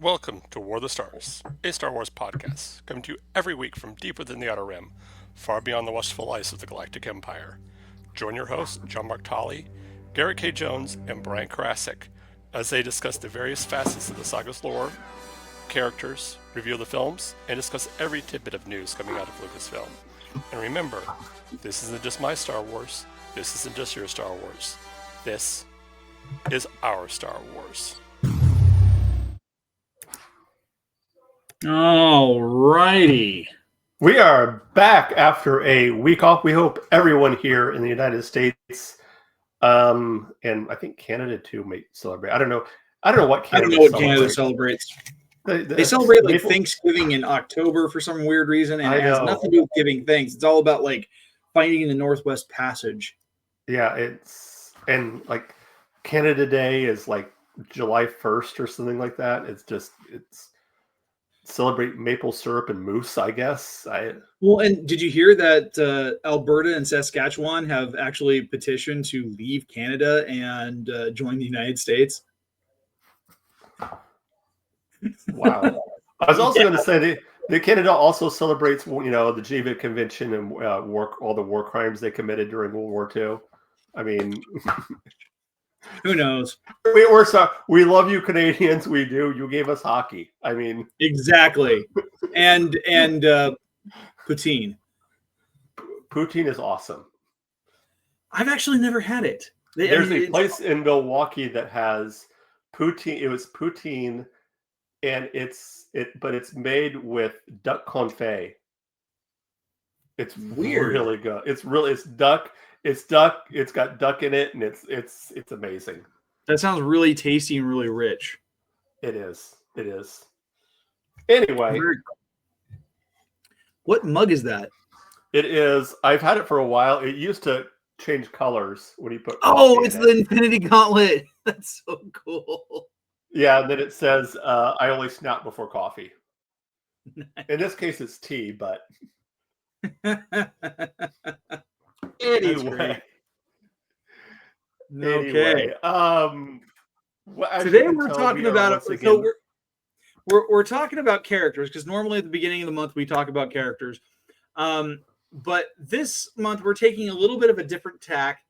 Welcome to War of the Stars, a Star Wars podcast, coming to you every week from deep within the Outer Rim, far beyond the watchful ice of the Galactic Empire. Join your hosts, John Mark Tolley, Garrett K. Jones, and Brian Karasik, as they discuss the various facets of the saga's lore, characters, review the films, and discuss every tidbit of news coming out of Lucasfilm. And remember, this isn't just my Star Wars, this isn't just your Star Wars, this is our Star Wars. All righty. We are back after a week off. We hope everyone here in the United States, and I think Canada too, may celebrate. I don't know what Canada celebrates. They celebrate like Thanksgiving in October for some weird reason, and it has nothing to do with giving thanks. It's all about like fighting the Northwest Passage. Yeah, and like Canada Day is like July 1st or something like that. It's celebrate maple syrup and moose, I guess. Well, and did you hear that Alberta and Saskatchewan have actually petitioned to leave Canada and join the United States? Wow. I was also going to say that Canada also celebrates, the Geneva Convention and all the war crimes they committed during World War II. I mean, who knows? We love you, Canadians. We do. You gave us hockey. I mean, exactly. And poutine. Poutine is awesome. I've actually never had it. There's a place in Milwaukee that has poutine. It was poutine, and but it's made with duck confit. It's weird. Really good. It's duck. It's duck. It's got duck in it, and it's amazing. That sounds really tasty and really rich. It is. Anyway, what mug is that? It is. I've had it for a while. It used to change colors when you put. It's the Infinity Gauntlet. That's so cool. Yeah, and then it says, "I only snap before coffee." Nice. In this case, it's tea, but. Anyway. Okay. Well, today we're talking about we're talking about characters, because normally at the beginning of the month we talk about characters, but this month we're taking a little bit of a different tack,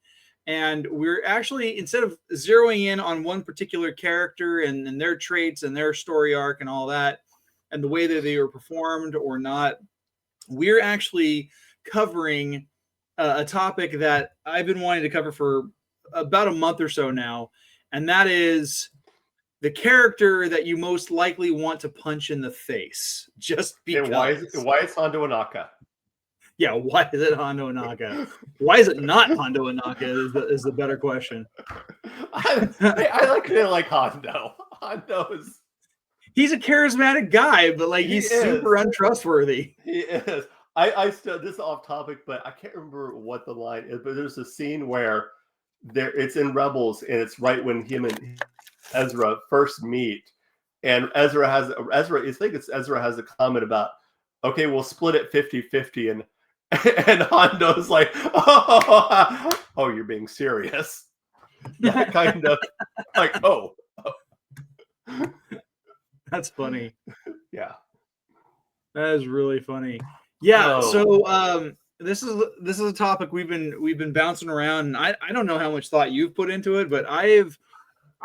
and we're actually, instead of zeroing in on one particular character and their traits and their story arc and all that and the way that they were performed or not, we're actually covering a topic that I've been wanting to cover for about a month or so now, and that is the character that you most likely want to punch in the face. Just because. And why is Hondo Ohnaka? Yeah, why is it Hondo Ohnaka? Why is it not Hondo Ohnaka is the better question. I like Hondo. He's a charismatic guy, but he's super untrustworthy. He is. I still, this is off topic, but I can't remember what the line is, but there's a scene where it's in Rebels, and it's right when him and Ezra first meet, and Ezra has a comment about, okay, we'll split it 50-50, and Hondo's like, oh, you're being serious. That kind of like, oh. That's funny. Yeah. That is really funny. Yeah, so this is a topic we've been bouncing around, and I don't know how much thought you've put into it, but I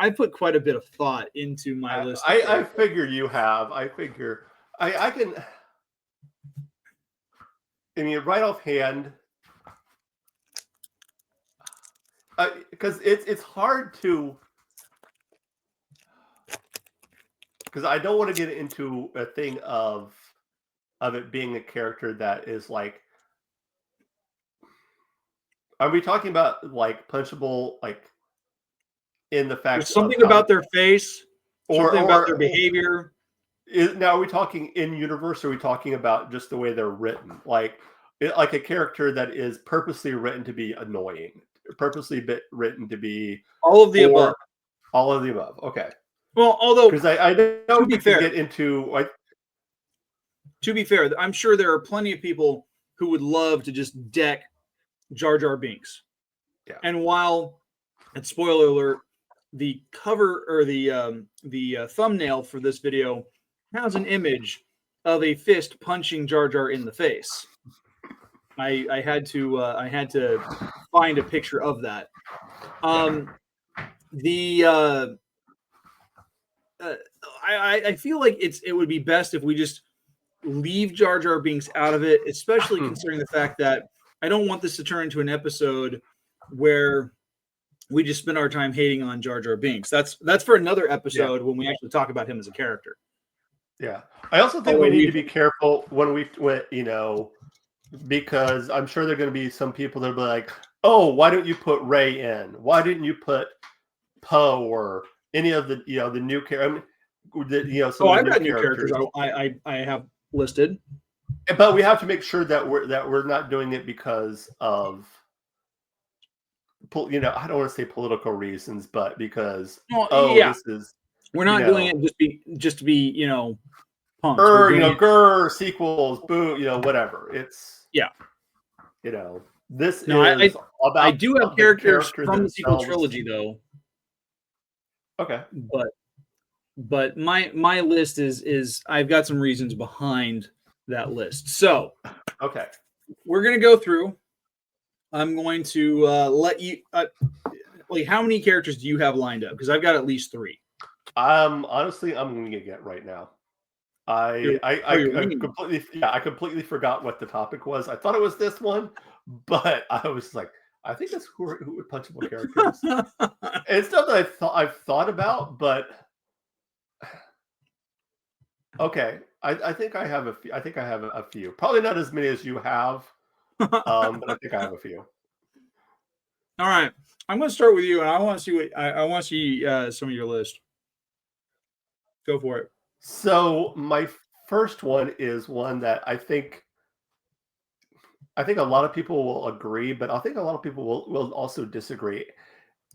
put quite a bit of thought into my list. I figure you have. I figure I can. I mean, right offhand, because it's hard to, because I don't want to get into a thing of it being a character that is like, are we talking about like punchable, like in the fact there's something about their face, or something about their behavior? Now, are we talking in universe, or are we talking about just the way they're written? Like a character that is purposely written to be annoying, purposely written to be all of the above. All of the above. Okay. Well, although, because I know we can get into like. To be fair, I'm sure there are plenty of people who would love to just deck Jar Jar Binks. Yeah. And while, and spoiler alert, the cover or the thumbnail for this video has an image of a fist punching Jar Jar in the face. I had to find a picture of that. I feel like it would be best if we just leave Jar Jar Binks out of it, especially considering the fact that I don't want this to turn into an episode where we just spend our time hating on Jar Jar Binks. That's for another episode when we actually talk about him as a character. Yeah, I also think we need to be careful when because I'm sure there are going to be some people that will be like, "Oh, why don't you put Rey in? Why didn't you put Poe or any of the the new characters?" I've got new characters I have listed, but we have to make sure that we're not doing it because of I don't want to say political reasons, but because this is we're not doing it just to be pumped. Grr sequels, boo, whatever. It's this is about. I do have characters from the sequel trilogy though. Okay, but my list is I've got some reasons behind that list. So okay, we're gonna go through. I'm going to let you. How many characters do you have lined up? Because I've got at least 3. Honestly, I'm going to get right now. I completely forgot what the topic was. I thought it was this one, but I was like, I think that's who are punchable characters. It's stuff that I've thought about, but okay. I think I have a few. I think I have a few. Probably not as many as you have, but I think I have a few. All right, I'm going to start with you, and I want to see what I want to see some of your list. Go for it. So my first one is one that I think a lot of people will agree, but I think a lot of people will also disagree.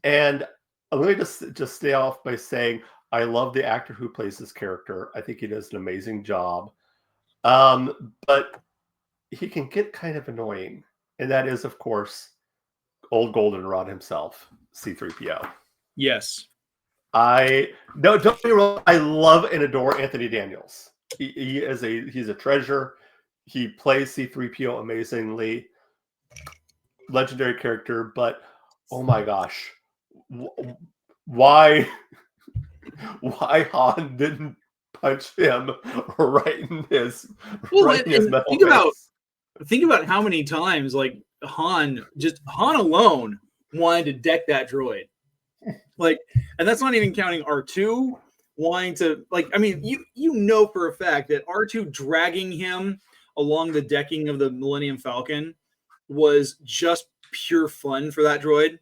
And let me just stay off by saying I love the actor who plays this character. I think he does an amazing job. But he can get kind of annoying. And that is, of course, old Goldenrod himself, C-3PO. Yes. Don't get me wrong, I love and adore Anthony Daniels. He's a treasure. He plays C-3PO amazingly. Legendary character, but oh my gosh. Why Han didn't punch him right in his metal face. Think about how many times Han alone wanted to deck that droid. And that's not even counting R2 wanting to you for a fact that R2 dragging him along the decking of the Millennium Falcon was just pure fun for that droid.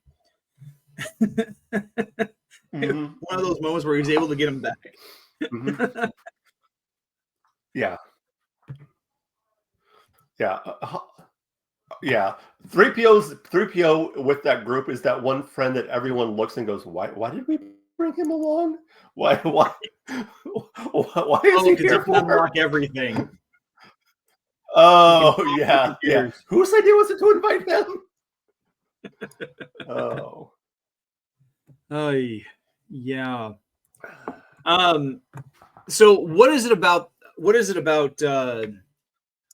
Mm-hmm. One of those moments where he was able to get him back. Mm-hmm. Yeah. 3PO with that group is that one friend that everyone looks and goes, why did we bring him along? Why is he here to unlock everything? Oh yeah. Whose idea was it to invite him? Oh yeah. So what is it about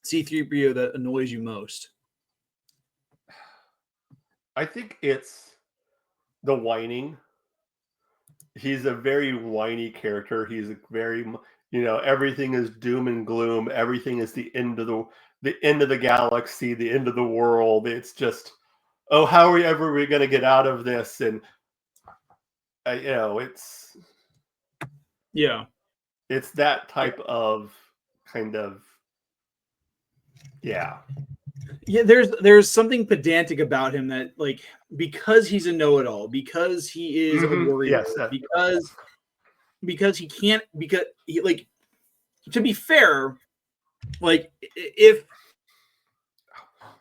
C-3PO that annoys you most? I think it's the whining. He's a very whiny character. He's a very, everything is doom and gloom. Everything is the end of the galaxy, the end of the world. It's just, oh, how are we going to get out of this? And it's that type of kind of, yeah. Yeah, there's something pedantic about him that, because he's a know-it-all, because he is a warrior, because he can't, to be fair,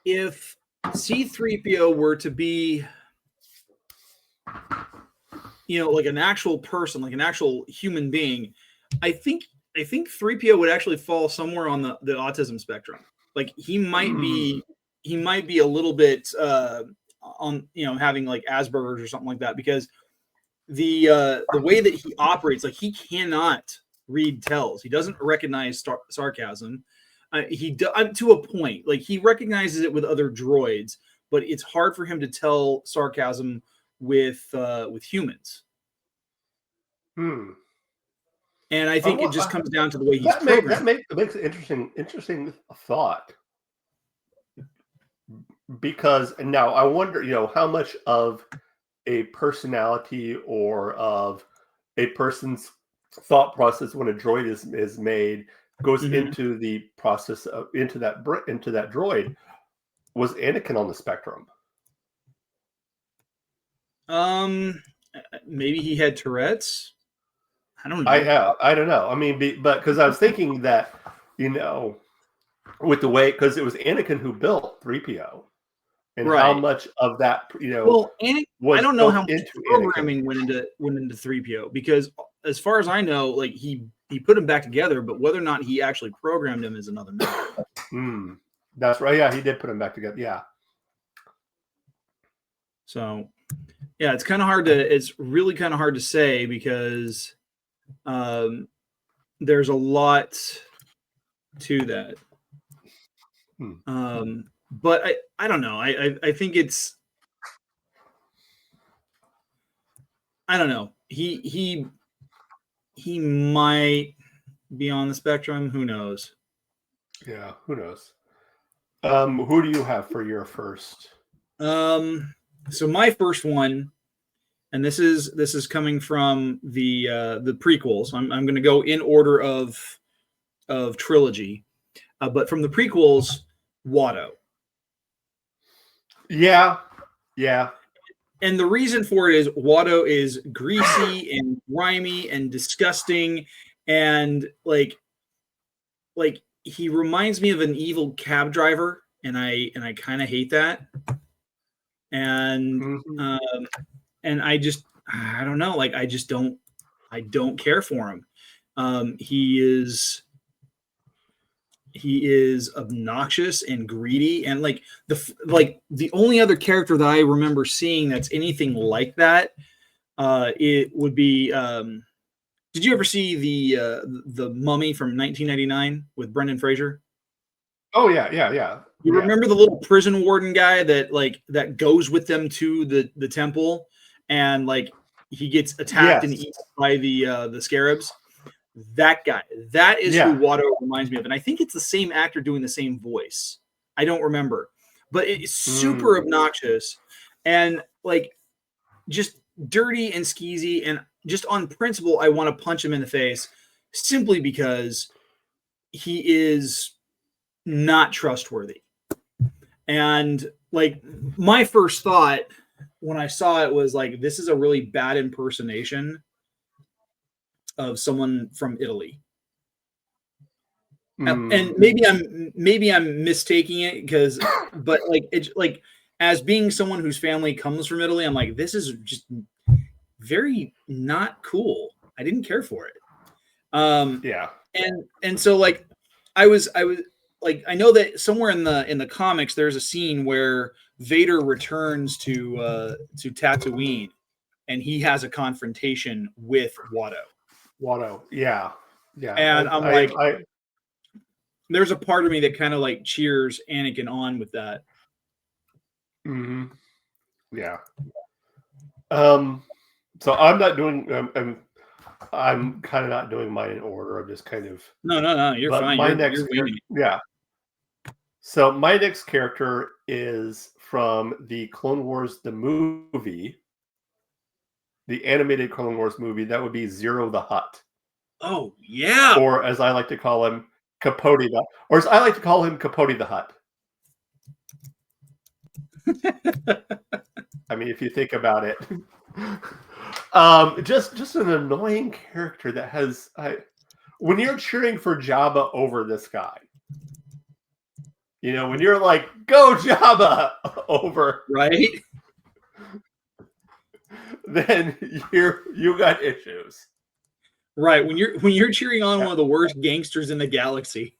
if C-3PO were to be, an actual person, an actual human being, I think 3PO would actually fall somewhere on the autism spectrum. He might be a little bit on having Asperger's or something like that, because the way that he operates, like he cannot read tells. He doesn't recognize sarcasm. To a point, like he recognizes it with other droids, but it's hard for him to tell sarcasm with humans. And I think it just comes down to the way he's programmed. That makes an interesting thought. Because now I wonder, how much of a personality or of a person's thought process when a droid is made goes into the process of into that droid. Was Anakin on the spectrum? Maybe he had Tourette's. I don't know. I don't know. I mean, but because I was thinking that, with the way, because it was Anakin who built 3PO, and how much of that, well, I don't know how much programming went into 3PO, because as far as I know, like he put him back together, but whether or not he actually programmed him is another matter. That's right. Yeah, he did put him back together. Yeah. So, yeah, it's really kind of hard to say, because there's a lot to that. But I don't know. I think it's, I don't know. He might be on the spectrum. Who knows? Yeah, who knows? Who do you have for your first? So my first one, and this is coming from the prequels. I'm going to go in order of trilogy, but from the prequels, Watto. Yeah. And the reason for it is Watto is greasy and grimy and disgusting, and like he reminds me of an evil cab driver, and I kind of hate that. And and I don't know, like I don't care for him. He is obnoxious and greedy, and like the only other character that I remember seeing that's anything like that, it would be. Did you ever see the Mummy from 1999 with Brendan Fraser? Oh yeah. You remember the little prison warden guy that goes with them to the temple, and like he gets attacked and eaten by the scarabs? That guy. That is who Watto reminds me of. And I think it's the same actor doing the same voice. I don't remember. But it's super obnoxious and like just dirty and skeezy. And just on principle, I want to punch him in the face, simply because he is not trustworthy. And like my first thought when I saw it was like, this is a really bad impersonation of someone from Italy. And maybe I'm mistaking it, but like it's like, as being someone whose family comes from Italy, I'm like, this is just very not cool. I didn't care for it. And so like I was like, I know that somewhere in the comics there's a scene where Vader returns to Tatooine, and he has a confrontation with Watto. Yeah. And I'm like, there's a part of me that kind of like cheers Anakin on with that. Yeah. So I'm not doing. I'm kind of not doing mine in order. I'm just kind of. No. You're fine. Yeah. So my next character is from the Clone Wars, the movie, the animated Clone Wars movie. That would be Zero the Hutt. Oh yeah. Or as I like to call him, Capote the Hutt. I mean, if you think about it, just an annoying character that has. When you're cheering for Jabba over this guy, when you're like, "Go Jabba!" over, right? Then you got issues. Right. When you're cheering on one of the worst gangsters in the galaxy,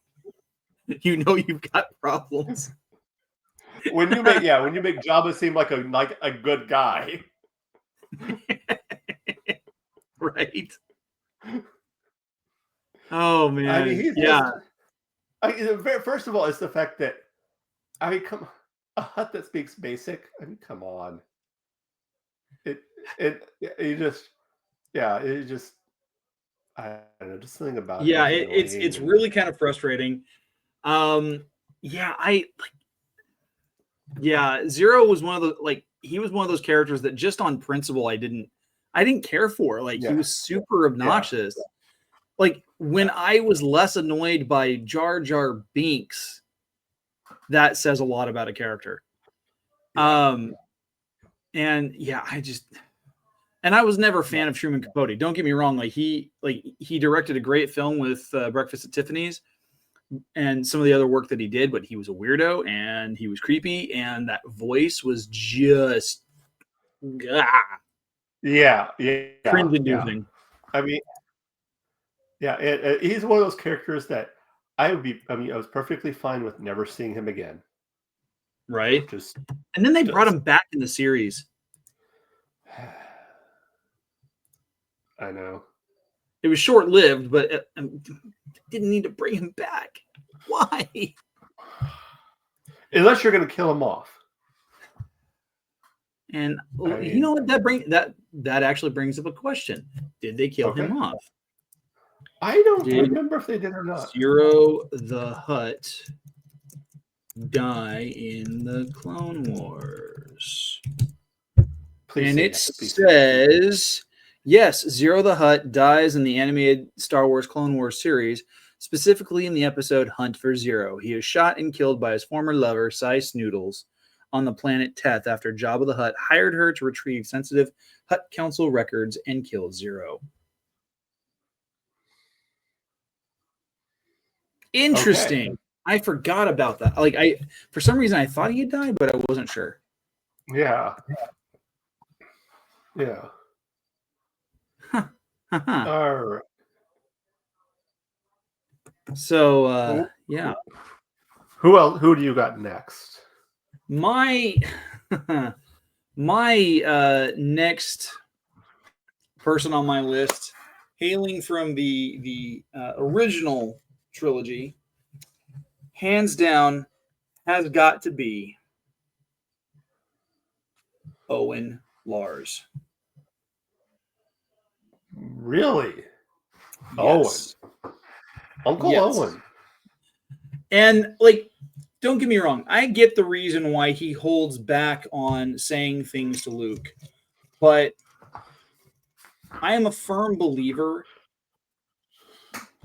you've got problems. When you make Jabba seem like a good guy. Right. Oh man. I mean, yeah. First of all, it's the fact that come a hut that speaks basic. I mean, come on. It just I don't know, just something about Yeah, it was it's annoying. really kind of frustrating. Zero was one of the he was one of those characters that just on principle I didn't care for. Like he was super obnoxious. Like when I was less annoyed by Jar Jar Binks, that says a lot about a character. And I was never a fan of Truman Capote. Don't get me wrong. He directed a great film with Breakfast at Tiffany's and some of the other work that he did, but he was a weirdo and he was creepy and that voice was just cringe-inducing. I mean, he's one of those characters that I was perfectly fine with never seeing him again. Right. And then they brought him back in the series. I know. It was short-lived, but didn't need to bring him back. Why? Unless you're going to kill him off. And you know what? That actually brings up a question. Did they kill him off? I don't remember if they did or not. Zero the Hutt die in the Clone Wars? Says, yes, Zero the Hutt dies in the animated Star Wars Clone Wars series, specifically in the episode Hunt for Zero. He is shot and killed by his former lover, Cy Snoodles, on the planet Teth after Jabba the Hutt hired her to retrieve sensitive Hutt Council records and kill Zero. Interesting. Okay. I forgot about that. For some reason I thought he had died, but I wasn't sure. Yeah. Huh. All right. So yeah. Who do you got next? My next person on my list, hailing from the original trilogy, hands down, has got to be Owen Lars. Really? Yes. Owen. Uncle Owen. And don't get me wrong, I get the reason why he holds back on saying things to Luke, but I am a firm believer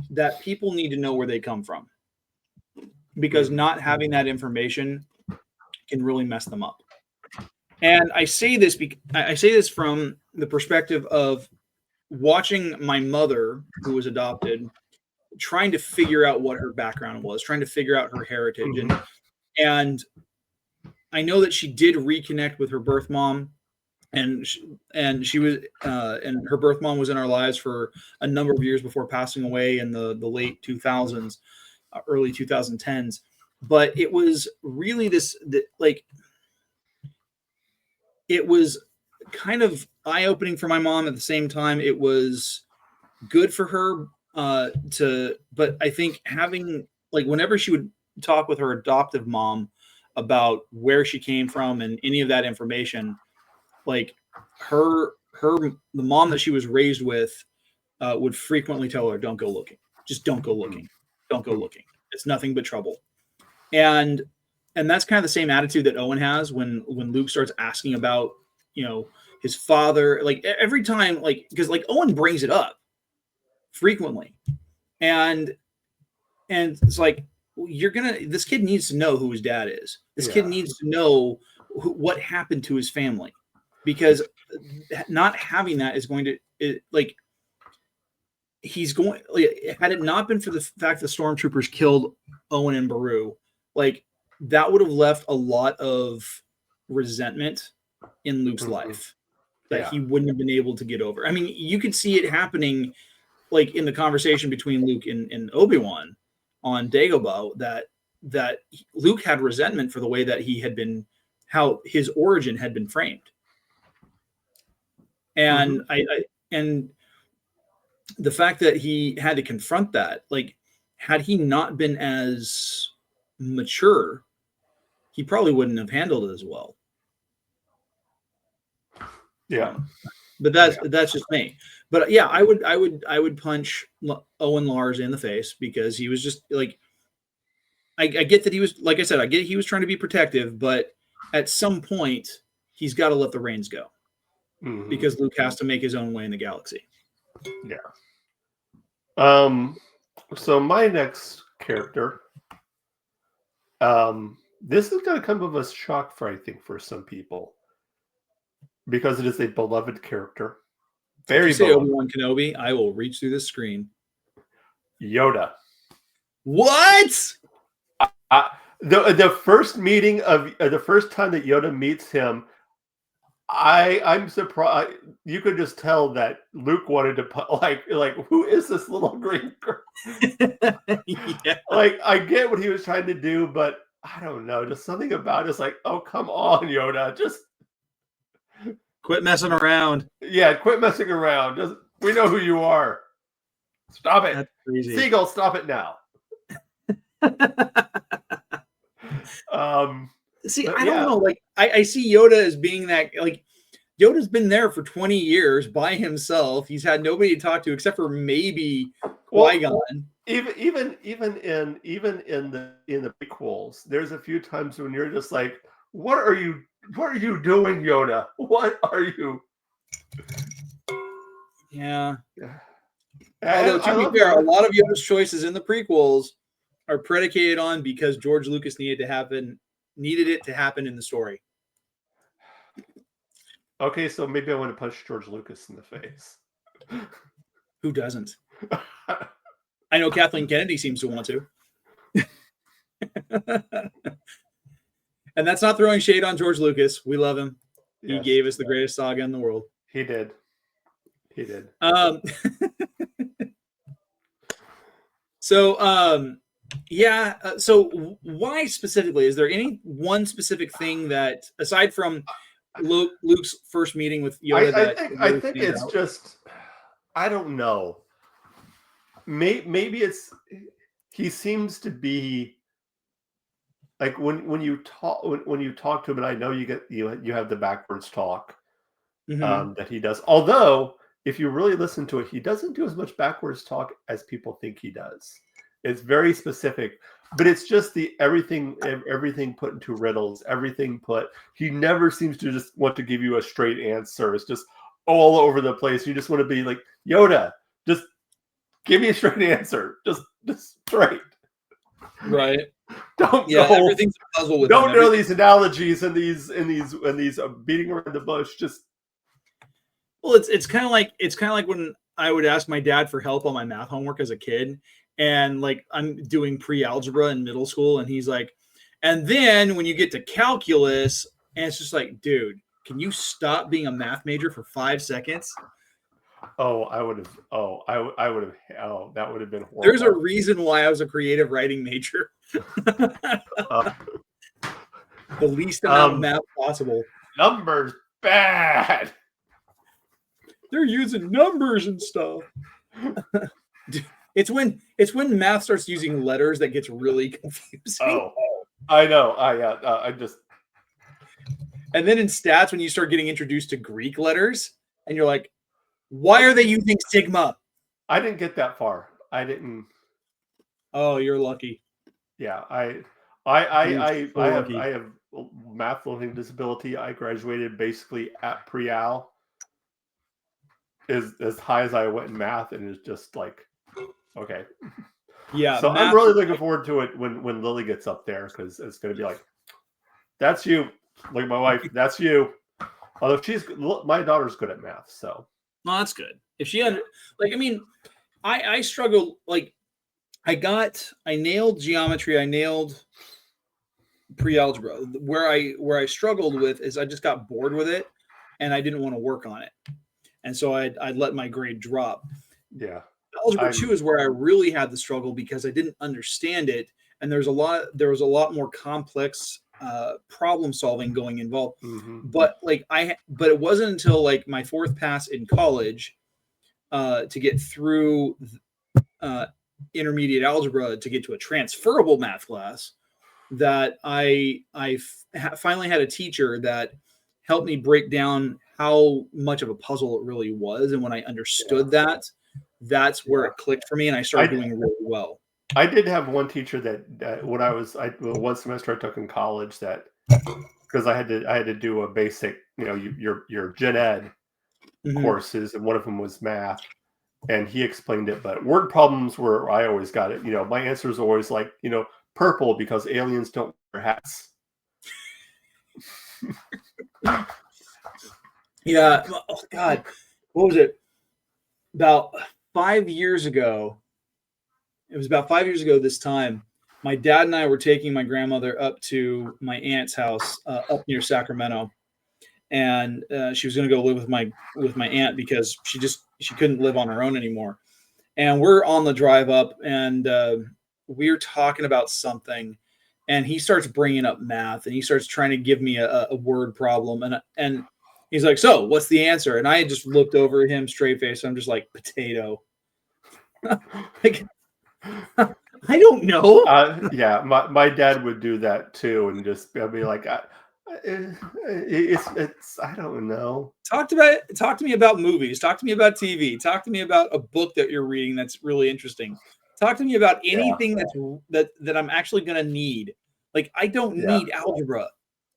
that people need to know where they come from, because not having that information can really mess them up. And I say this from the perspective of watching my mother, who was adopted, trying to figure out what her background was, trying to figure out her heritage. And I know that she did reconnect with her birth mom, and she was and her birth mom was in our lives for a number of years before passing away in the late 2000s, early 2010s. But it was really it was kind of eye-opening for my mom. At the same time, it was good for her but I think having whenever she would talk with her adoptive mom about where she came from and any of that information, the mom that she was raised with would frequently tell her, don't go looking. Just don't go looking. Don't go looking. It's nothing but trouble. And that's kind of the same attitude that Owen has when Luke starts asking about, his father, every time, because Owen brings it up frequently. And it's this kid needs to know who his dad is. This kid needs to know what happened to his family, because not having that is going to had it not been for the fact the stormtroopers killed Owen and Beru, that would have left a lot of resentment in Luke's life that he wouldn't have been able to get over. I mean, you could see it happening in the conversation between Luke and Obi-Wan on Dagobah, that Luke had resentment for the way that he had been, how his origin had been framed. And the fact that he had to confront that, like, had he not been as mature, he probably wouldn't have handled it as well. Yeah. But that's just me. But yeah, I would punch Owen Lars in the face because he was just like, I get that he was, like I said, I get he was trying to be protective, but at some point he's got to let the reins go because Luke has to make his own way in the galaxy. Yeah. So my next character, this is going to come of a shock for, I think, for some people, because it is a beloved character. Very beloved. Obi-Wan Kenobi, I will reach through the screen. Yoda. What? The first meeting of the first time that Yoda meets him, I'm surprised. You could just tell that Luke wanted to put like who is this little green girl? Yeah. Like, I get what he was trying to do, but I don't know, just something about it's like, oh, come on, Yoda, just quit messing around. Yeah, quit messing around. Just, we know who you are. Stop it. That's crazy. Seagull, stop it now. See, I don't know. Like, I see Yoda as being that, like, Yoda's been there for 20 years by himself. He's had nobody to talk to except for maybe Qui-Gon. Even in the prequels, there's a few times when you're just like, what are you doing, Yoda? What are you? Yeah. Although, to be fair, a lot of Yoda's choices in the prequels are predicated on because George Lucas needed it to happen in the story. Okay, so maybe I want to punch George Lucas in the face. Who doesn't? I know Kathleen Kennedy seems to want to. And that's not throwing shade on George Lucas. We love him. He gave us the greatest saga in the world. He did. So, so why specifically? Is there any one specific thing that, aside from Luke's first meeting with Yoda, I think it's just, I don't know. Maybe it's, he seems to be like when you talk to him, and I know you have the backwards talk that he does. Although, if you really listen to it, he doesn't do as much backwards talk as people think he does. It's very specific, but it's just everything put into riddles. He never seems to just want to give you a straight answer. It's just all over the place. You just want to be like, Yoda, just give me a straight answer. Just straight. Right. Everything's a puzzle with don't know these analogies and these beating around the bush. Just it's kind of like when I would ask my dad for help on my math homework as a kid, and like I'm doing pre-algebra in middle school, and he's like, and then when you get to calculus, and it's just like, dude, can you stop being a math major for 5 seconds? Oh, I would have. Oh, that would have been horrible. There's a reason why I was a creative writing major. The least amount of math possible. Numbers bad. They're using numbers and stuff. It's when math starts using letters that gets really confusing. Oh, I know. I just. And then in stats, when you start getting introduced to Greek letters, and you're like, why are they using sigma? I didn't get that far. I didn't. Oh, you're lucky. Yeah, I have math learning disability. I graduated basically at pre-al. Is as high as I went in math, and it's just like, okay. Yeah. So I'm really looking forward to it when Lily gets up there, because it's going to be like, that's you. Like my wife, that's you. Although my daughter's good at math, so. Well, that's good. If she I struggle. Like, I nailed geometry. I nailed pre-algebra. Where I struggled with is I just got bored with it, and I didn't want to work on it, and so I'd let my grade drop. Yeah. Algebra 2 is where I really had the struggle because I didn't understand it, and there was a lot more complex problem solving going involved. Mm-hmm. But it wasn't until like my fourth pass in college to get through intermediate algebra to get to a transferable math class that I finally had a teacher that helped me break down how much of a puzzle it really was. And when I understood that's where it clicked for me, and I started doing really well. I did have one teacher that when one semester I took in college, that because I had to do a basic, your gen ed courses, and one of them was math, and he explained it. But word problems were, I always got it. My answers were always like, purple because aliens don't wear hats. Yeah. Oh God, what was it? About 5 years ago. It was about 5 years ago this time. My dad and I were taking my grandmother up to my aunt's house up near Sacramento, and she was going to go live with my aunt because she couldn't live on her own anymore. And we're on the drive up, and we're talking about something, and he starts bringing up math, and he starts trying to give me a word problem, and he's like, "So, what's the answer?" And I had just looked over at him straight face. I'm just like, "Potato." Like, I don't know. Yeah, my dad would do that too, and just be like, it's I don't know. Talk to me about movies. Talk to me about TV. Talk to me about a book that you're reading that's really interesting. Talk to me about anything that I'm actually going to need. Like, I don't need algebra.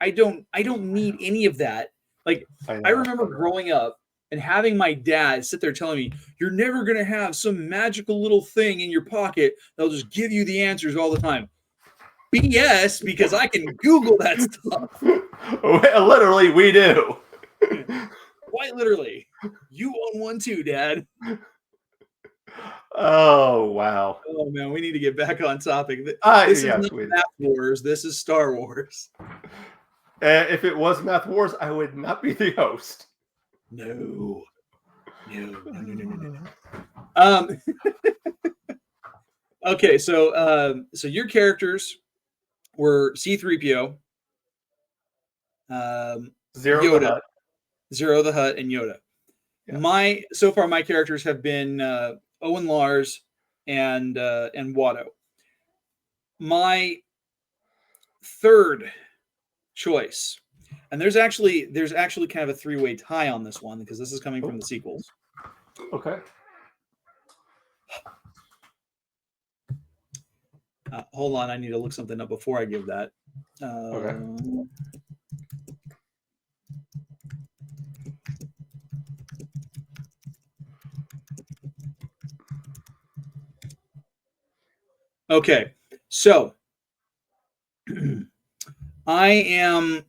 I don't need any of that. Like, I remember growing up and having my dad sit there telling me, "You're never going to have some magical little thing in your pocket that'll just give you the answers all the time." BS, because I can Google that stuff. Literally, we do. Quite literally. You own one too, Dad. Oh, wow. Oh, man, we need to get back on topic. This is not Math Wars. This is Star Wars. If it was Math Wars, I would not be the host. No. Okay, so your characters were C-3PO, Yoda, Zero the Hutt, and Yoda. Yeah. So far my characters have been Owen Lars and Watto. My third choice, and there's actually kind of a three-way tie on this one because this is coming from the sequels. Okay. Hold on, I need to look something up before I give that. Okay. Okay, so I am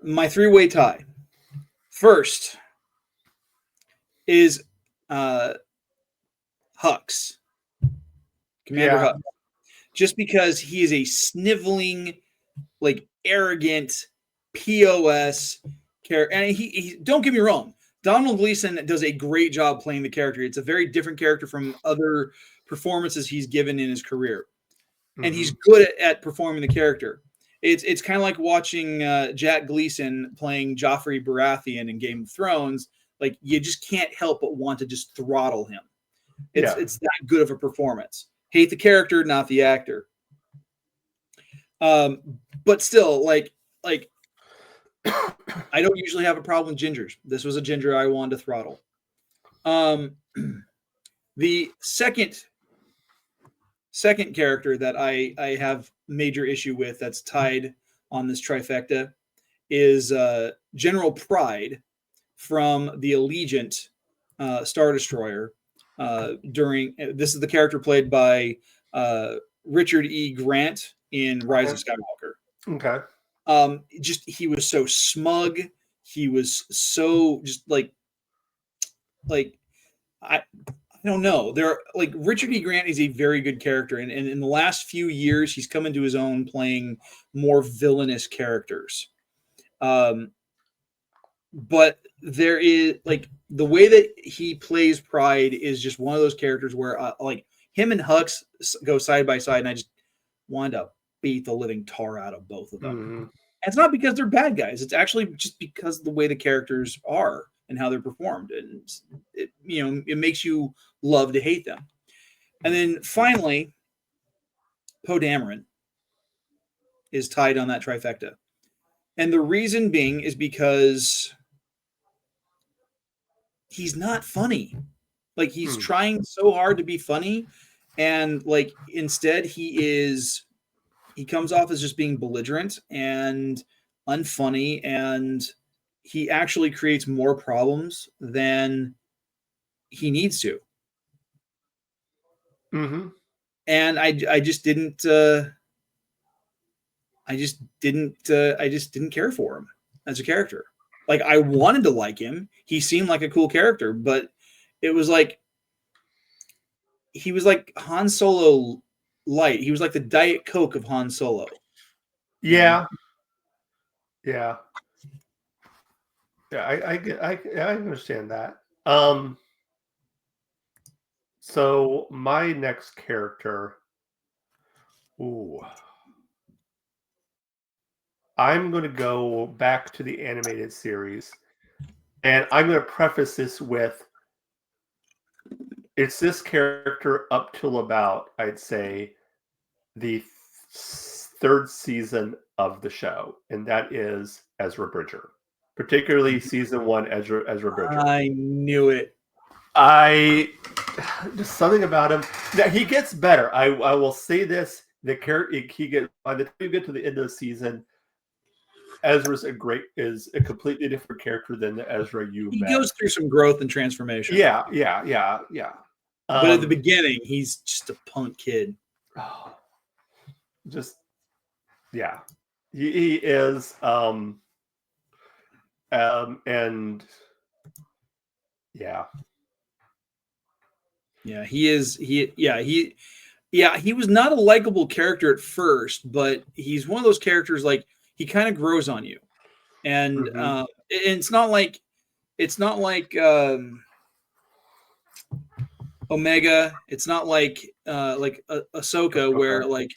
my three-way tie. First is Hux, Commander Hux, just because he is a sniveling, like arrogant POS character, and he don't get me wrong, Donald Gleason does a great job playing the character. It's a very different character from other performances he's given in his career, and he's good at performing the character. It's kind of like watching Jack Gleason playing Joffrey Baratheon in Game of Thrones. Like, you just can't help but want to just throttle him. It's that good of a performance. Hate the character, not the actor. But still, like I don't usually have a problem with gingers. This was a ginger I wanted to throttle. The second character that I have major issue with that's tied on this trifecta is General Pride from the Allegiant Star Destroyer. This is the character played by Richard E. Grant in Rise of Skywalker. Okay. He was so smug. He was so just like I don't know. Richard E. Grant is a very good character, and in the last few years, he's come into his own playing more villainous characters. But there is the way that he plays Pride is just one of those characters where him and Hux go side by side, and I just wanted to beat the living tar out of both of them. And it's not because they're bad guys. It's actually just because the way the characters are. and how they're performed, and it, it makes you love to hate them. And then finally, Poe Dameron is tied on that trifecta, and the reason being is because he's not funny. Like, he's trying so hard to be funny, and like instead he comes off as just being belligerent and unfunny, and he actually creates more problems than he needs to. Mm-hmm. And I just didn't care for him as a character. Like, I wanted to like him. He seemed like a cool character, but it was like he was like Han Solo light. He was like the Diet Coke of Han Solo. Yeah. Yeah. Yeah, I understand that. So my next character, I'm going to go back to the animated series, and I'm going to preface this with, it's this character up till about, I'd say, the third season of the show, and that is Ezra Bridger, particularly season 1 Ezra Bridger. I knew it. Just something about him. Now, he gets better. I will say this: the character by the time you get to the end of the season, Ezra's is a completely different character than the Ezra you met. He goes through some growth and transformation. Yeah. But at the beginning, he's just a punk kid. He is. And he is. He was not a likable character at first, but he's one of those characters, like, he kind of grows on you, and it's not like Omega. It's not like Ahsoka, where like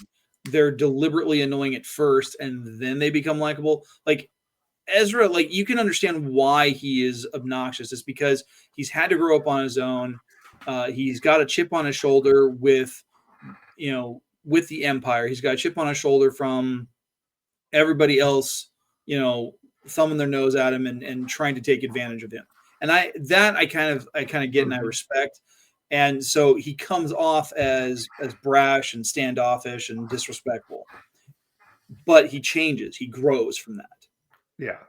they're deliberately annoying at first and then they become likable. Like Ezra, like, you can understand why he is obnoxious. It's because he's had to grow up on his own. He's got a chip on his shoulder with the Empire. He's got a chip on his shoulder from everybody else, thumbing their nose at him and trying to take advantage of him. And I kind of get and I respect. And so he comes off as brash and standoffish and disrespectful, but he changes. He grows from that. Yeah,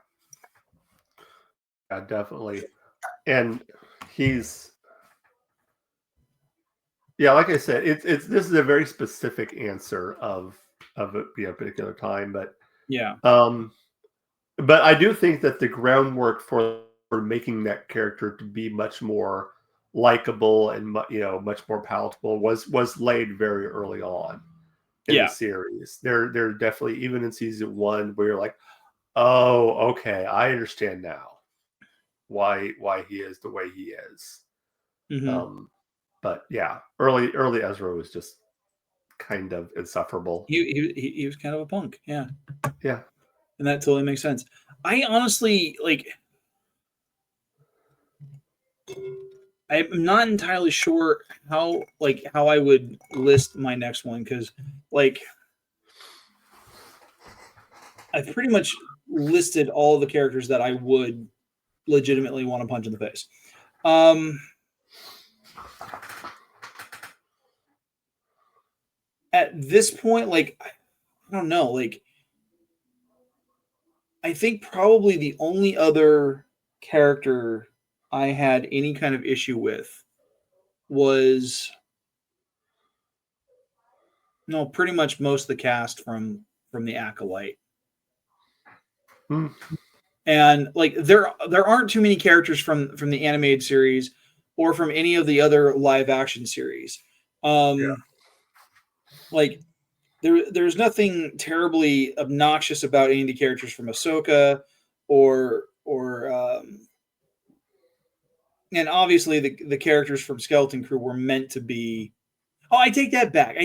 definitely. And he's, like I said, this is a very specific answer of a particular time, but but I do think that the groundwork for making that character to be much more likable and much more palatable was laid very early on in the series. They're definitely, even in season 1, where you're like, oh, okay, I understand now why he is the way he is. But yeah, early Ezra was just kind of insufferable. He was kind of a punk. Yeah. And that totally makes sense. I honestly, like, I'm not entirely sure how I would list my next one, because like I've pretty much listed all the characters that I would legitimately want to punch in the face. At this point, like, I don't know, like, I think probably the only other character I had any kind of issue with was pretty much most of the cast from the Acolyte. And like there aren't too many characters from the animated series or from any of the other live action series. Like there's nothing terribly obnoxious about any of the characters from Ahsoka or and obviously the characters from Skeleton Crew were meant to be. Oh, I take that back.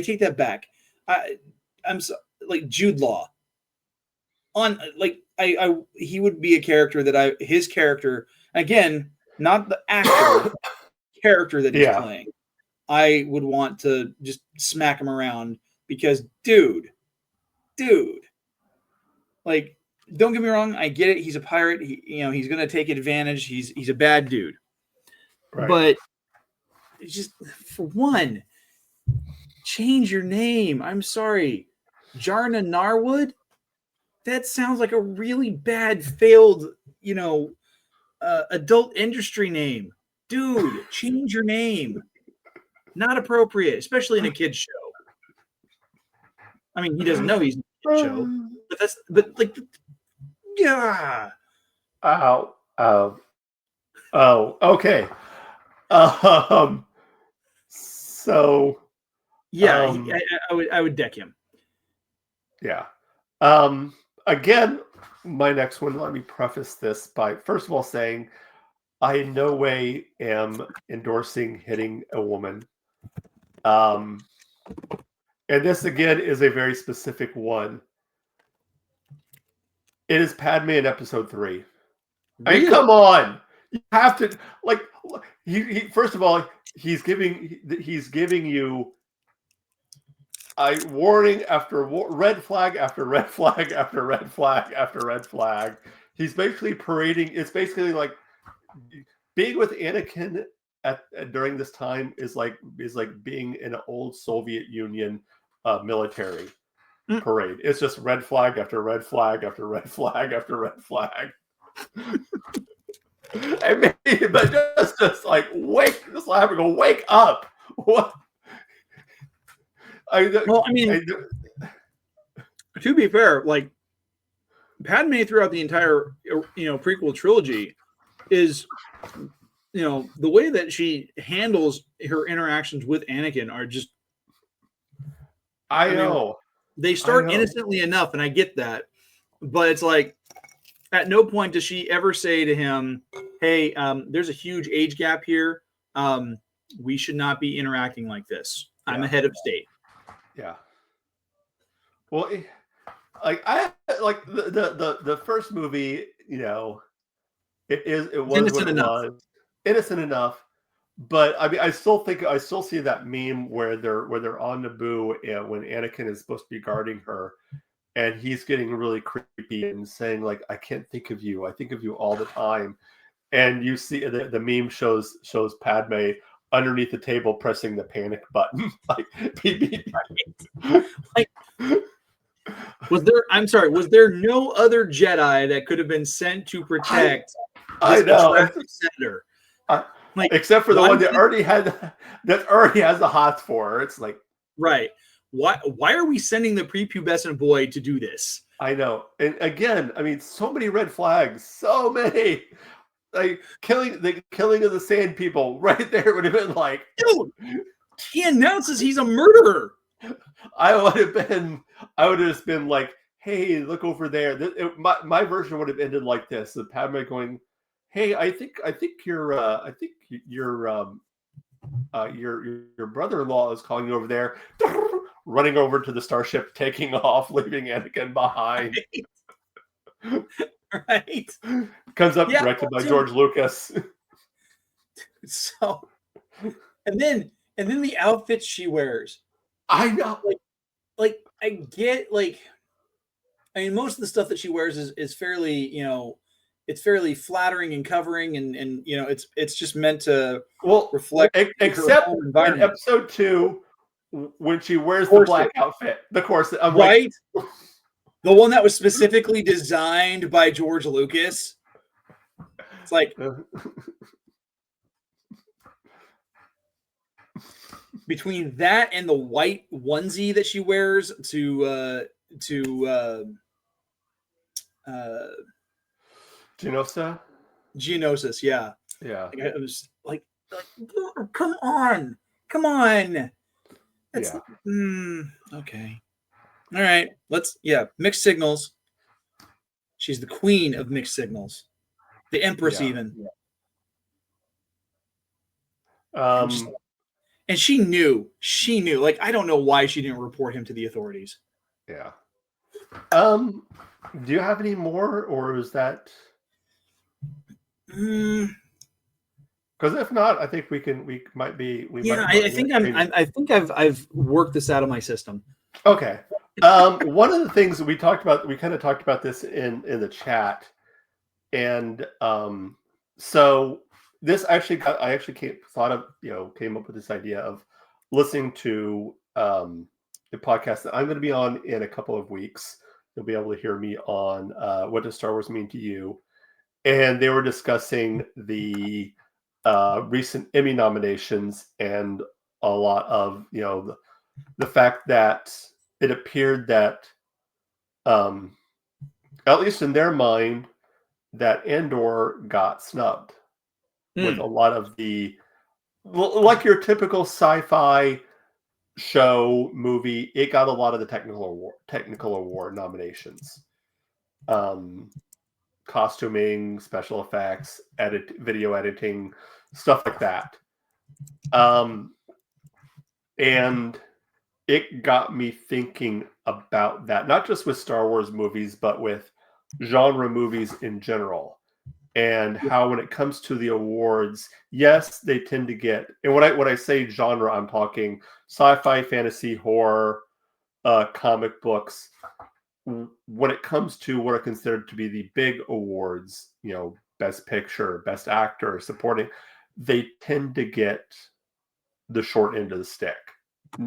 I'm so, like, Jude Law. On like he would be a character that his character, again, not the actor, character that he's playing. I would want to just smack him around because, dude, like, don't get me wrong, I get it. He's a pirate. He's going to take advantage. He's a bad dude. Right. But it's just, for one, change your name. I'm sorry. Jarna Narwood? That sounds like a really bad, failed, adult industry name. Dude, change your name. Not appropriate, especially in a kid's show. I mean, he doesn't know he's in a kid's show, but yeah. Oh, okay. So yeah, I would deck him. Yeah. Again, my next one, let me preface this by first of all saying I in no way am endorsing hitting a woman. And this again is a very specific one. It is Padme in episode 3. Really? I mean, come on. You have to he first of all, he's giving you a warning after red flag after red flag after red flag after red flag. He's basically parading. It's basically like being with Anakin during this time is like being in an old Soviet Union military parade. It's just red flag after red flag after red flag after red flag. I mean, but just like wake up. What? To be fair, like Padme throughout the entire prequel trilogy is, the way that she handles her interactions with Anakin are just. I know. They start innocently enough, and I get that, but it's like at no point does she ever say to him, "Hey, there's a huge age gap here. We should not be interacting like this. I'm a head of state." Yeah. Well, the first movie, it was innocent enough. Innocent enough, but I mean, I still see that meme where they're on Naboo and when Anakin is supposed to be guarding her, and he's getting really creepy and saying like, "I can't think of you. I think of you all the time," and you see the meme shows Padme underneath the table pressing the panic button. Was there no other Jedi that could have been sent to protect this senator? Except for the one that already has the hots for her. It's like, right. Why are we sending the prepubescent boy to do this? I know. And again, I mean, so many red flags, so many. Like the killing of the Sand People right there would have been like, dude, he announces he's a murderer. I would have just been like, hey, look over there. My version would have ended like this: the Padme going, hey, I think your brother-in-law is calling you over there, running over to the starship, taking off, leaving Anakin behind. Right. Comes up directed by George Lucas. So, and then the outfits she wears. I know. Like I get I mean, most of the stuff that she wears is fairly, it's fairly flattering and covering, and it's just meant to reflect. Except in episode 2, when she wears the black outfit, the corset, I'm right. The one that was specifically designed by George Lucas. It's like between that and the white onesie that she wears to Geonosis, yeah. It was like come on. That's okay. All right, mixed signals. She's the queen of mixed signals, the empress even. Yeah. And she knew. Like, I don't know why she didn't report him to the authorities. Yeah. Do you have any more, or is that? Because if not, I think we might be. I think I've worked this out of my system. Okay. One of the things that we kind of talked about this in the chat, and so this actually came up with this idea of listening to the podcast that I'm going to be on in a couple of weeks. You'll be able to hear me on What Does Star Wars Mean to You? And they were discussing the recent Emmy nominations and a lot of the fact that it appeared that at least in their mind that Andor got snubbed with a lot of the, like your typical sci-fi show movie. It got a lot of the technical award nominations, costuming, special effects, video editing, stuff like that. And it got me thinking about that, not just with Star Wars movies, but with genre movies in general. And how when it comes to the awards, yes, they tend to get, and when I say genre, I'm talking sci-fi, fantasy, horror, comic books. When it comes to what are considered to be the big awards, Best Picture, Best Actor, Supporting, they tend to get the short end of the stick.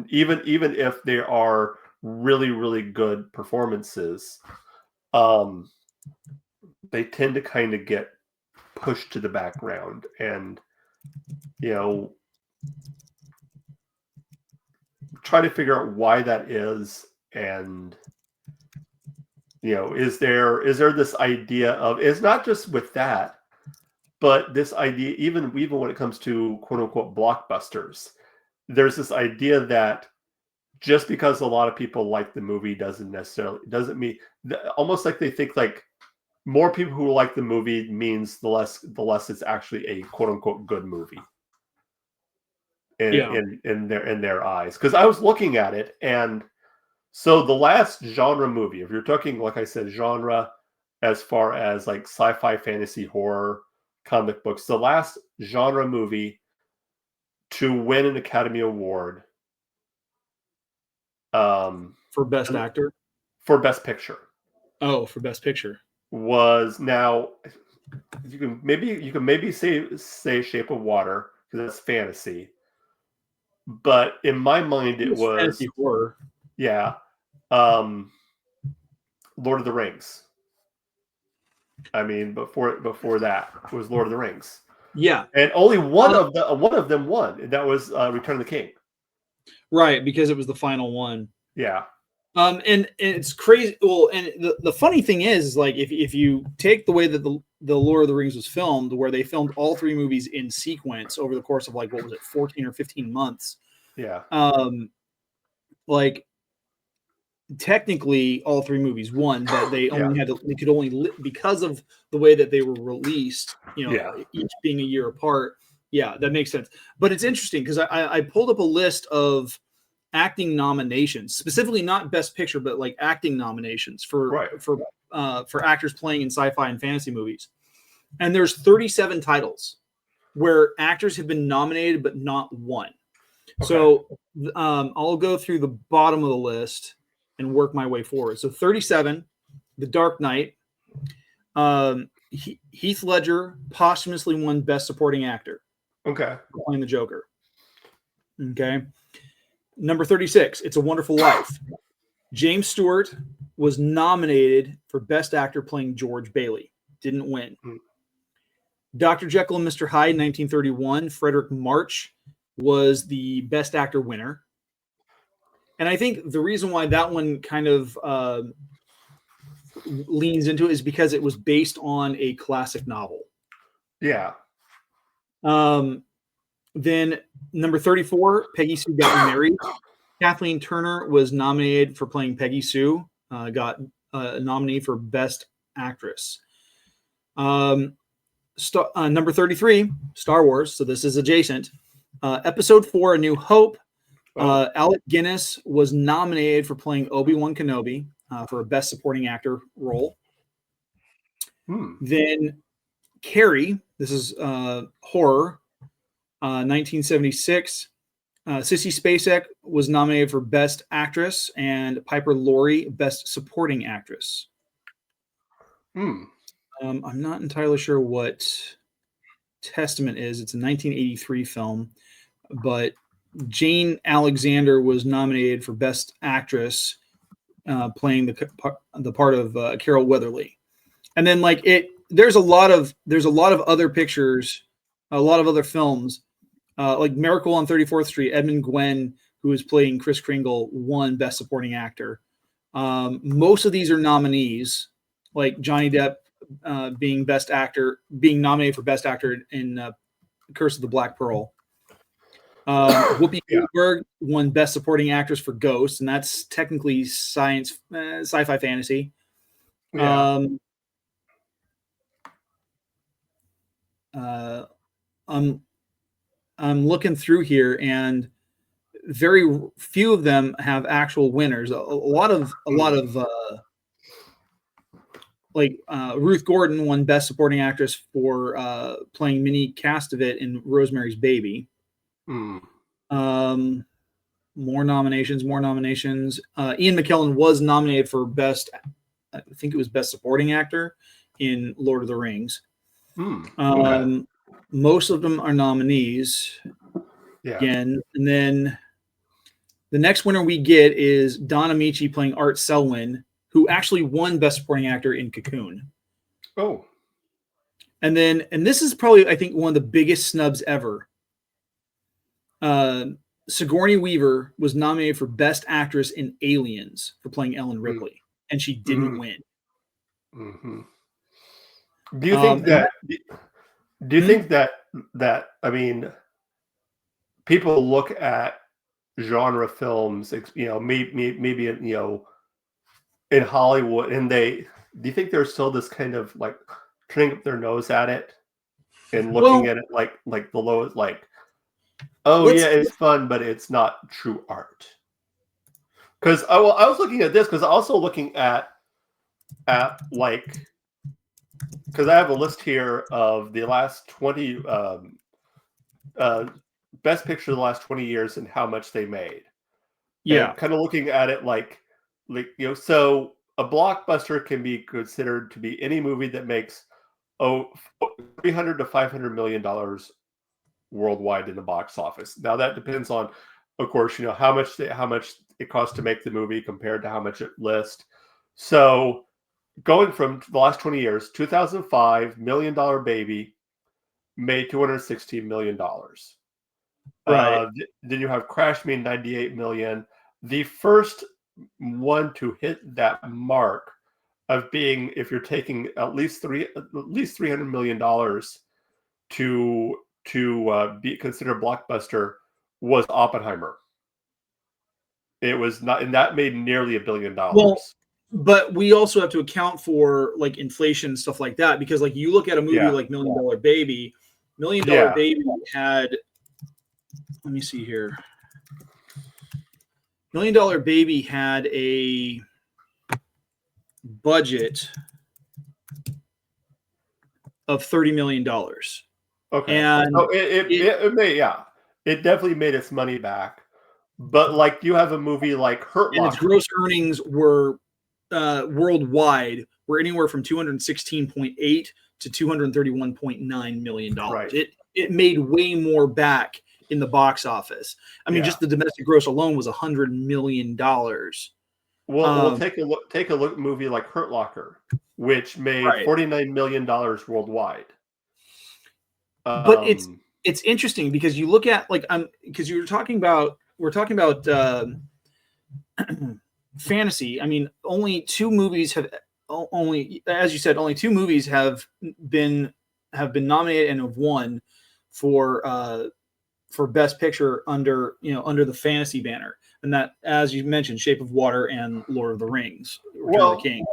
Even if they are really, really good performances, they tend to kind of get pushed to the background, and try to figure out why that is. And is there this idea of, it's not just with that, but this idea even when it comes to quote unquote blockbusters, there's this idea that just because a lot of people like the movie doesn't mean, almost like they think like more people who like the movie means the less it's actually a quote unquote good movie in their eyes. Because I was looking at it, and so the last genre movie, if you're talking, like I said, genre as far as like sci-fi, fantasy, horror, comic books, the last genre movie to win an Academy Award for Best Actor, for Best Picture. Oh, for Best Picture was, now you can maybe say Shape of Water because that's fantasy, but in my mind it was fantasy horror. Yeah, Lord of the Rings. I mean, before that it was Lord of the Rings. Yeah, and only one of them won, and that was Return of the King. Right, because it was the final one. Yeah. And it's crazy. Well, and the funny thing is like if you take the way that the Lord of the Rings was filmed, where they filmed all three movies in sequence over the course of like, what was it, 14 or 15 months? Yeah. Like technically all three movies won, but they only could only because of the way that they were released, each being a year apart. Yeah, that makes sense. But it's interesting because I pulled up a list of acting nominations, specifically not Best Picture, but like acting nominations for actors playing in sci-fi and fantasy movies. And there's 37 titles where actors have been nominated but not won. Okay. So I'll go through the bottom of the list and work my way forward. So 37, The Dark Knight. Heath Ledger posthumously won Best Supporting Actor. Okay. For playing the Joker. Okay. Number 36, It's a Wonderful Life. James Stewart was nominated for Best Actor playing George Bailey. Didn't win. Dr. Jekyll and Mr. Hyde, 1931. Frederick March was the Best Actor winner. And I think the reason why that one kind of leans into it is because it was based on a classic novel. Yeah. Then number 34, Peggy Sue Got Married. Kathleen Turner was nominated for playing Peggy Sue. Got a nominee for Best Actress. Number 33, Star Wars. So this is adjacent. Episode 4, A New Hope. Alec Guinness was nominated for playing Obi-Wan Kenobi for a Best Supporting Actor role. Then Carrie, this is horror. 1976, Sissy Spacek was nominated for Best Actress, and Piper Laurie Best Supporting Actress. I'm not entirely sure what Testament is. It's a 1983 film, but Jane Alexander was nominated for Best Actress, playing the part of Carol Weatherly. And then there's a lot of other pictures, a lot of other films, like Miracle on 34th Street. Edmund Gwenn, who is playing Kris Kringle, won Best Supporting Actor. Most of these are nominees, like Johnny Depp being nominated for Best Actor in Curse of the Black Pearl. Whoopi Goldberg won Best Supporting Actress for Ghost, and that's technically sci-fi fantasy. Yeah. I'm looking through here, and very few of them have actual winners. A lot of Ruth Gordon won Best Supporting Actress for playing Minnie Castevet in Rosemary's Baby. More nominations. Ian McKellen was nominated for Best Supporting Actor in Lord of the Rings. Okay. Most of them are nominees. Yeah. Again, and then the next winner we get is Don Amici playing Art Selwyn, who actually won Best Supporting Actor in Cocoon. Oh. And this is probably, I think, one of the biggest snubs ever. Sigourney Weaver was nominated for Best Actress in Aliens for playing Ellen Ripley, and she didn't win. Mm-hmm. Do you think Do you think that I mean, people look at genre films, maybe in Hollywood, and do you think there's still this kind of like turning up their nose at it and looking at it like the lowest, it's fun, but it's not true art? Because I was looking at this because I'm also looking at because I have a list here of the last 20 best picture of the last 20 years and how much they made. Yeah, and kind of looking at it so a blockbuster can be considered to be any movie that makes $300 to $500 million worldwide in the box office. Now that depends on, of course, how much it costs to make the movie compared to how much it lists. So going from the last 20 years, 2005, $1 Million Baby made $216 million. Right. Then you have Crash made $98 million. The first one to hit that mark of being, if you're taking at least $300 million to be considered blockbuster, was Oppenheimer. It was not, and that made nearly $1 billion. Well, but we also have to account for inflation and stuff like that, because you look at a movie like $1 Million Baby. $1 Million Baby had, let me see here. $1 Million Baby had a budget of $30 million. Okay, and so it definitely made its money back. But you have a movie like Hurt Locker, and its gross earnings were worldwide were anywhere from 216.8 to 231.9 million dollars. Right. It made way more back in the box office. I mean, just the domestic gross alone was $100 million. Well, take a look at a movie like Hurt Locker, which made $49 million worldwide. But it's interesting because you look at because we're talking about fantasy. I mean, only two movies have been nominated and have won for Best Picture under the fantasy banner, and that, as you mentioned, Shape of Water and Lord of the Rings, Return of the King.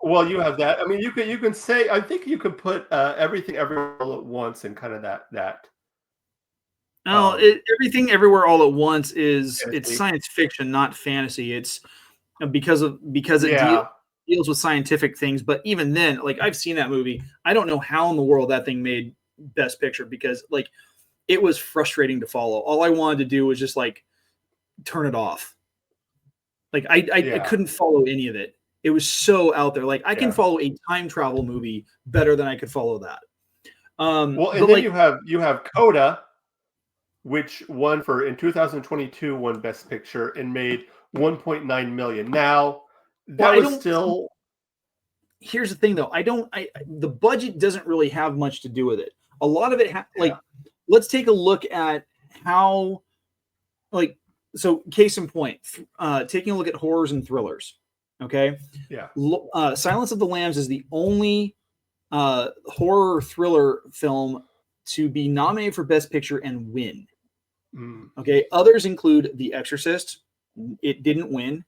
Well, you have that. I mean, you can say, I think you can put Everything Everywhere All at Once in kind of that. No, Everything Everywhere All at Once it's science fiction, not fantasy. It's because it deals with scientific things. But even then, I've seen that movie. I don't know how in the world that thing made Best Picture because like it was frustrating to follow. All I wanted to do was just like turn it off. Like I couldn't follow any of it. It was so out there. Like I can follow a time travel movie better than I could follow that. Well, and then you have Coda, which won in 2022 won Best Picture and made 1.9 million. Now here's the thing though. The budget doesn't really have much to do with it. A lot of it let's take a look at how so case in point, taking a look at horrors and thrillers. Okay. Yeah. Silence of the Lambs is the only horror thriller film to be nominated for Best Picture and win. Okay. Others include The Exorcist. It didn't win.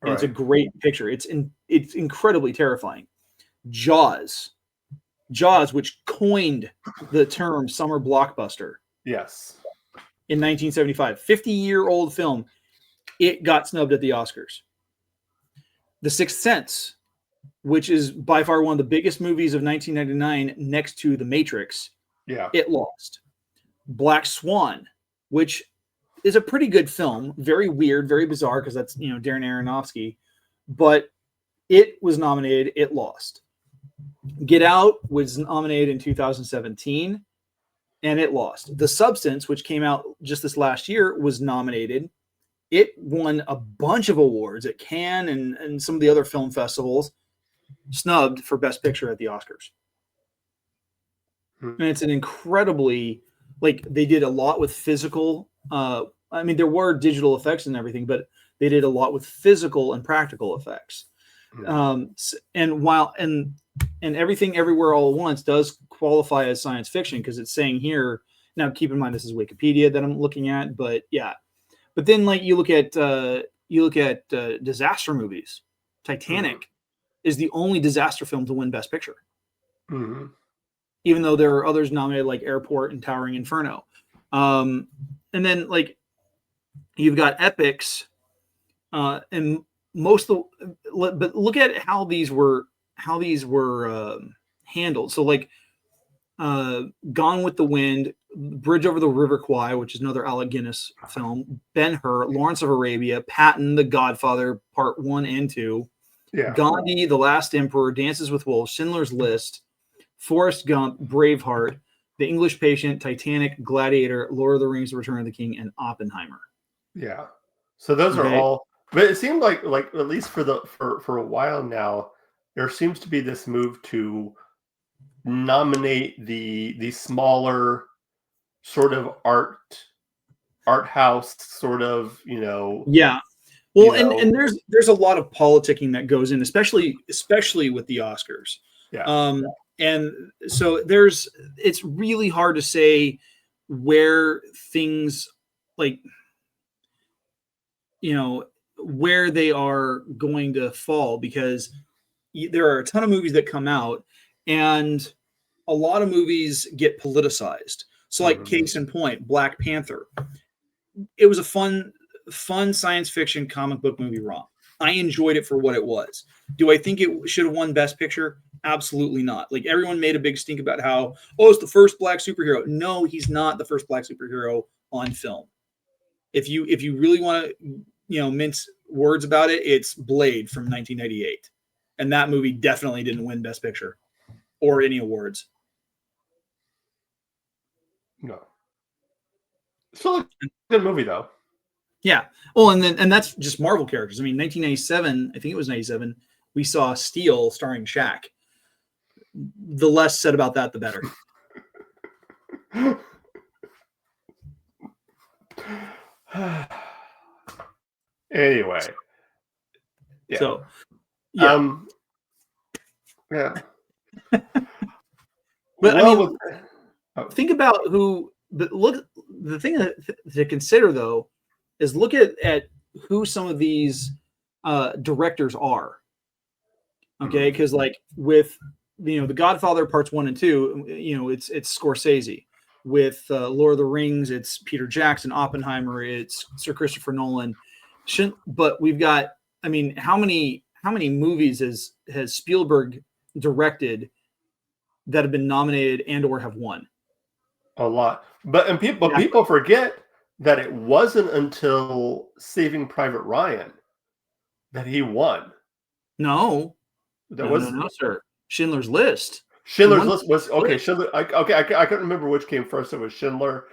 And It's a great picture. It's incredibly terrifying. Jaws, which coined the term summer blockbuster. Yes. In 1975, 50-year-old film, it got snubbed at the Oscars. The Sixth Sense, which is by far one of the biggest movies of 1999 next to The Matrix, it lost. Black Swan, which is a pretty good film, very weird, very bizarre because that's, Darren Aronofsky, but it was nominated, it lost. Get Out was nominated in 2017, and it lost. The Substance, which came out just this last year, was nominated. It won a bunch of awards at Cannes and some of the other film festivals, snubbed for Best Picture at the Oscars. And it's an incredibly, they did a lot with physical, there were digital effects and everything, but they did a lot with physical and practical effects. And Everything Everywhere All at Once does qualify as science fiction because it's saying here, now keep in mind this is Wikipedia that I'm looking at, but yeah. But then you look at disaster movies. Titanic is the only disaster film to win Best Picture. Even though there are others nominated like Airport and Towering Inferno. And then you've got epics and most of the, but look at how these were handled. So Gone with the Wind, Bridge over the River Kwai, which is another Alec Guinness film, Ben-Hur, Lawrence of Arabia, Patton, The Godfather, Part 1 and 2, Gandhi, The Last Emperor, Dances with Wolves, Schindler's List, Forrest Gump, Braveheart, The English Patient, Titanic, Gladiator, Lord of the Rings, The Return of the King, and Oppenheimer. Yeah. So those are all, but it seemed like at least for a while now, there seems to be this move to nominate the smaller sort of art house sort of, Well, and there's a lot of politicking that goes in, especially with the Oscars. And so it's really hard to say where things where they are going to fall, because there are a ton of movies that come out and a lot of movies get politicized. So case in point, Black Panther, it was a fun science fiction comic book movie. I enjoyed it for what it was. Do I think it should have won Best Picture? Absolutely not. Everyone made a big stink about how, it's the first black superhero. No, he's not the first black superhero on film. If you really want to, mince words about it, it's Blade from 1998. And that movie definitely didn't win Best Picture or any awards. No. Still a good movie though. Yeah. Oh, and that's just Marvel characters. 1997, I think it was 97, we saw Steel starring Shaq. The less said about that, the better. Anyway. Yeah. So, yeah. But think about who. But look, the thing to consider though is look at who some of these directors are. Okay, because with The Godfather Parts 1 and 2, it's Scorsese. With Lord of the Rings, it's Peter Jackson. Oppenheimer, it's Sir Christopher Nolan. But we've got, how many movies has Spielberg directed that have been nominated and or have won? A lot. But people forget that it wasn't until Saving Private Ryan that he won. No, no, sir. Schindler's List. Schindler's List was okay. Schindler. I couldn't remember which came first. It was Schindler,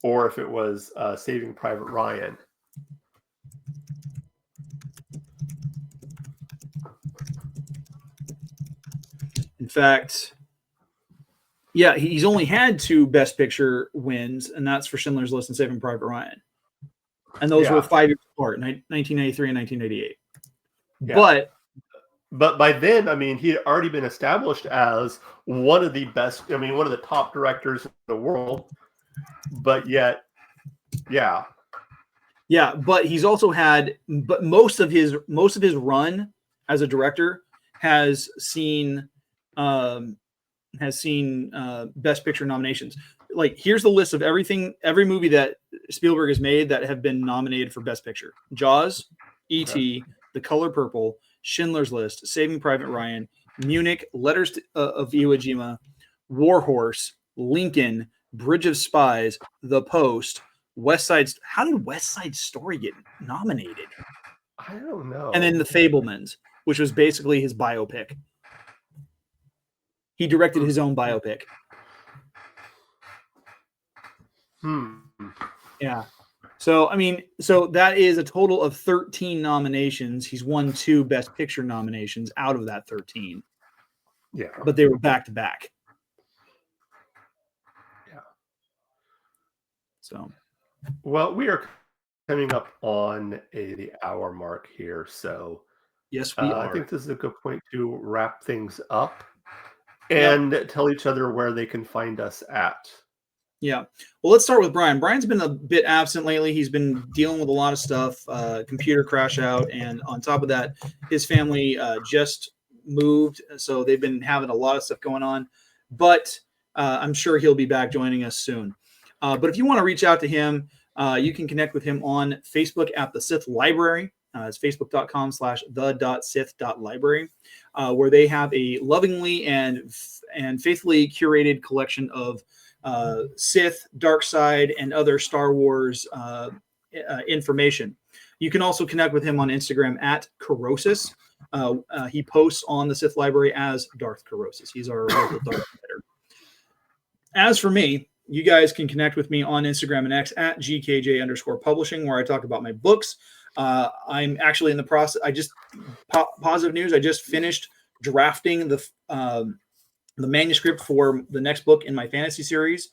or if it was Saving Private Ryan. In fact, yeah, he's only had 2 Best Picture wins, and that's for Schindler's List and Saving Private Ryan. And those were 5 years apart, 1993 and 1988. Yeah. But by then, I mean, he had already been established as one of the best, one of the top directors in the world. But yet, yeah. Yeah, but he's also had, but most of his run as a director has seen Best Picture nominations. Like, here's the list of every movie that Spielberg has made that have been nominated for Best Picture: Jaws, E.T., The Color Purple, Schindler's List, Saving Private Ryan, Munich, Letters of Iwo Jima, War Horse, Lincoln, Bridge of Spies, The Post, West Side. How did West Side Story get nominated? I don't know. And then The Fabelmans, which was basically his biopic. He directed his own biopic. Yeah. So, so that is a total of 13 nominations. He's won 2 Best Picture nominations out of that 13. Yeah. But they were back to back. Yeah. So. Well, we are coming up on the hour mark here. So, yes, we are. I think this is a good point to wrap things up and tell each other where they can find us at. Yeah. Well, let's start with Brian. Brian's been a bit absent lately. He's been dealing with a lot of stuff, computer crash out. And on top of that, his family just moved. So they've been having a lot of stuff going on. But I'm sure he'll be back joining us soon. But if you want to reach out to him, you can connect with him on Facebook at the Sith Library. It's facebook.com/the.sith.library, where they have a lovingly and faithfully curated collection of Sith, Dark Side, and other Star Wars information. You can also connect with him on Instagram at Corrosis. He posts on the Sith Library as Darth Corrosis. He's our local Darth writer. As for me, you guys can connect with me on Instagram and X at GKJ_publishing, where I talk about my books. I'm actually in the process. Positive news. I just finished drafting the manuscript for the next book in my fantasy series,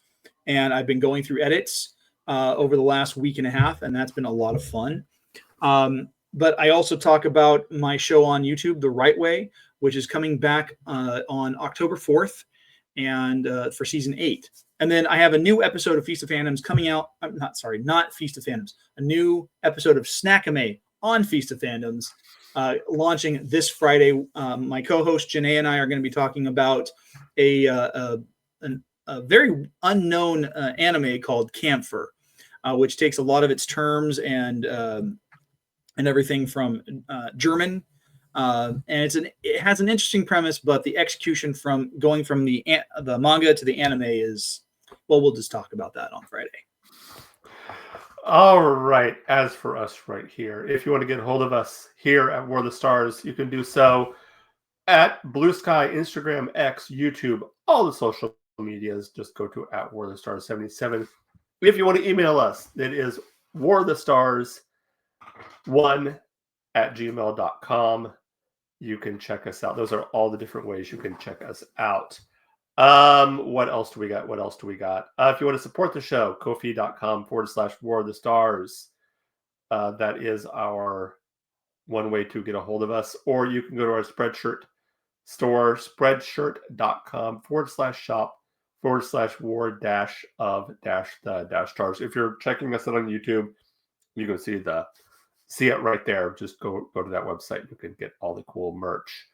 and I've been going through edits over the last week and a half, and that's been a lot of fun. But I also talk about my show on YouTube, The Right Way, which is coming back on October 4th, and for season 8. And then I have a new episode of Feast of Fandoms coming out. Not Feast of Fandoms. A new episode of Snackame on Feast of Fandoms launching this Friday. My co-host Janae and I are going to be talking about a very unknown anime called Camphor, which takes a lot of its terms and everything from German. And it has an interesting premise, but the execution from going from the manga to the anime is, well, we'll just talk about that on Friday. All right. As for us right here, if you want to get a hold of us here at War of the Stars, you can do so at Blue Sky, Instagram, X, YouTube, all the social medias. Just go to at War of the Stars 77. If you want to email us, it is warofthestars1@gmail.com. You can check us out. Those are all the different ways you can check us out. What else do we got? If you want to support the show, Ko-fi.com/War of the Stars. That is our one way to get a hold of us. Or you can go to our Spreadshirt store, spreadshirt.com/war-of-the-stars. If you're checking us out on YouTube, you can see it right there. Just go to that website. You can get all the cool merch.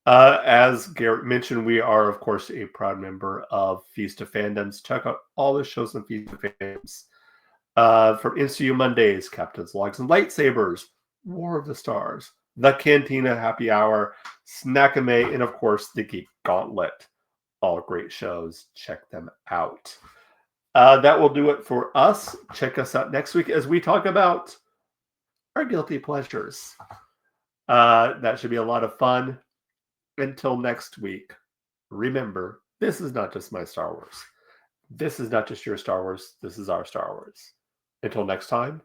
As Garrett mentioned, we are, of course, a proud member of Feast of Fandoms. Check out all the shows on Feast of Fandoms. From NCU Mondays, Captain's Logs and Lightsabers, War of the Stars, The Cantina Happy Hour, Snackame, and, of course, The Geek Gauntlet. All great shows. Check them out. That will do it for us. Check us out next week as we talk about our guilty pleasures. That should be a lot of fun. Until next week, remember, this is not just my Star Wars. This is not just your Star Wars. This is our Star Wars. Until next time,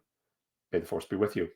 may the Force be with you.